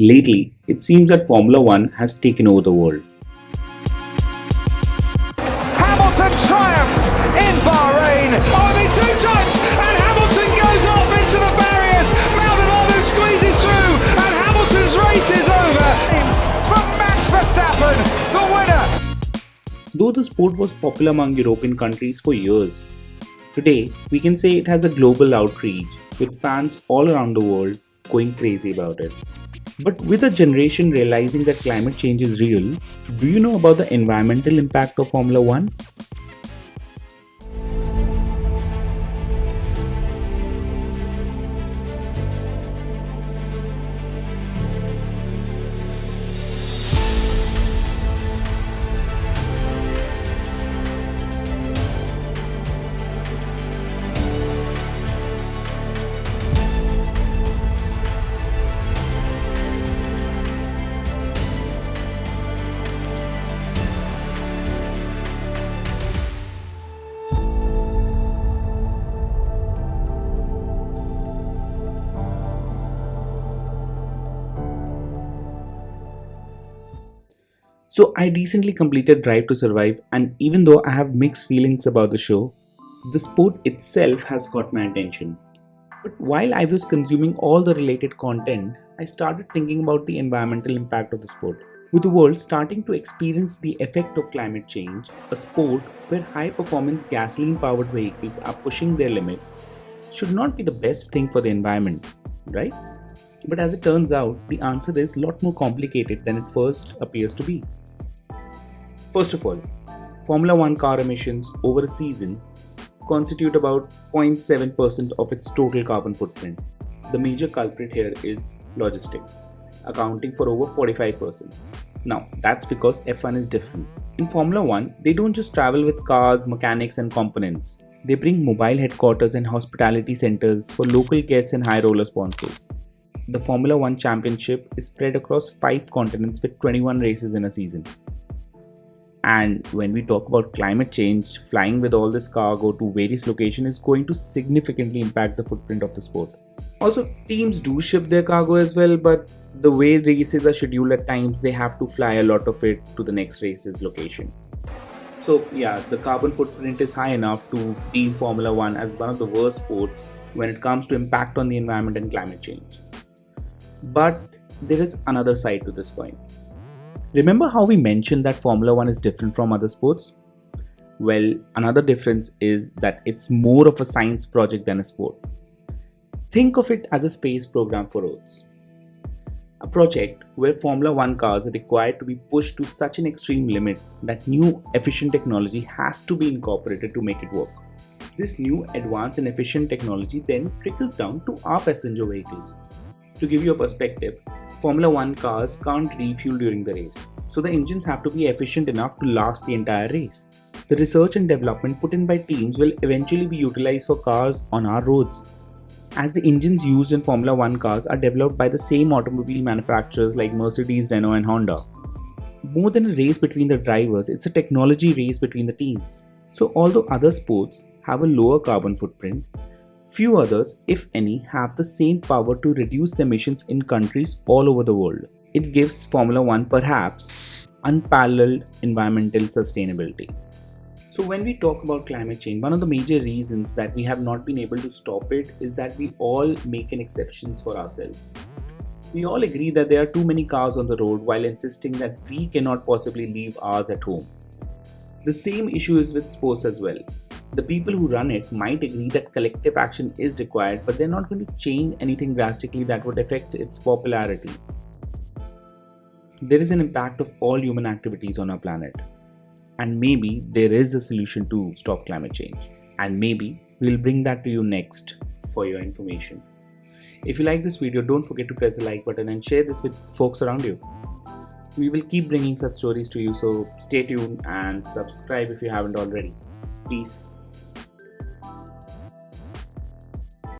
Lately, it seems that Formula One has taken over the world. Hamilton triumphs in Bahrain. Oh, they do touch, and Hamilton goes off into the barriers. Maldonado squeezes through, and Hamilton's race is over. From Max Verstappen, the winner. Though the sport was popular among European countries for years, today we can say it has a global outreach with fans all around the world going crazy about it. But with a generation realizing that climate change is real, do you know about the environmental impact of Formula One? So I recently completed Drive to Survive, and even though I have mixed feelings about the show, the sport itself has got my attention. But while I was consuming all the related content, I started thinking about the environmental impact of the sport. With the world starting to experience the effect of climate change, a sport where high performance gasoline powered vehicles are pushing their limits should not be the best thing for the environment, right? But as it turns out, the answer is a lot more complicated than it first appears to be. First of all, Formula One car emissions over a season constitute about 0.7% of its total carbon footprint. The major culprit here is logistics, accounting for over 45%. Now, that's because F1 is different. In Formula One, they don't just travel with cars, mechanics, and components. They bring mobile headquarters and hospitality centers for local guests and high roller sponsors. The Formula One Championship is spread across 5 continents with 21 races in a season. And when we talk about climate change, flying with all this cargo to various locations is going to significantly impact the footprint of the sport. Also, teams do ship their cargo as well, but the way races are scheduled at times, they have to fly a lot of it to the next race's location. So yeah, the carbon footprint is high enough to deem Formula One as one of the worst sports when it comes to impact on the environment and climate change. But there is another side to this coin. Remember how we mentioned that Formula One is different from other sports? Well, another difference is that it's more of a science project than a sport. Think of it as a space program for roads. A project where Formula One cars are required to be pushed to such an extreme limit that new efficient technology has to be incorporated to make it work. This new advanced and efficient technology then trickles down to our passenger vehicles. To give you a perspective, Formula One cars can't refuel during the race, so the engines have to be efficient enough to last the entire race. The research and development put in by teams will eventually be utilized for cars on our roads. As the engines used in Formula One cars are developed by the same automobile manufacturers like Mercedes, Renault, and Honda. More than a race between the drivers, it's a technology race between the teams. So, although other sports have a lower carbon footprint, few others, if any, have the same power to reduce the emissions in countries all over the world. It gives Formula One perhaps unparalleled environmental sustainability. So when we talk about climate change, one of the major reasons that we have not been able to stop it is that we all make an exceptions for ourselves. We all agree that there are too many cars on the road while insisting that we cannot possibly leave ours at home. The same issue is with sports as well. The people who run it might agree that collective action is required, but they're not going to change anything drastically that would affect its popularity. There is an impact of all human activities on our planet. And maybe there is a solution to stop climate change. And maybe we'll bring that to you next for your information. If you like this video, don't forget to press the like button and share this with folks around you. We will keep bringing such stories to you, so stay tuned and subscribe if you haven't already. Peace.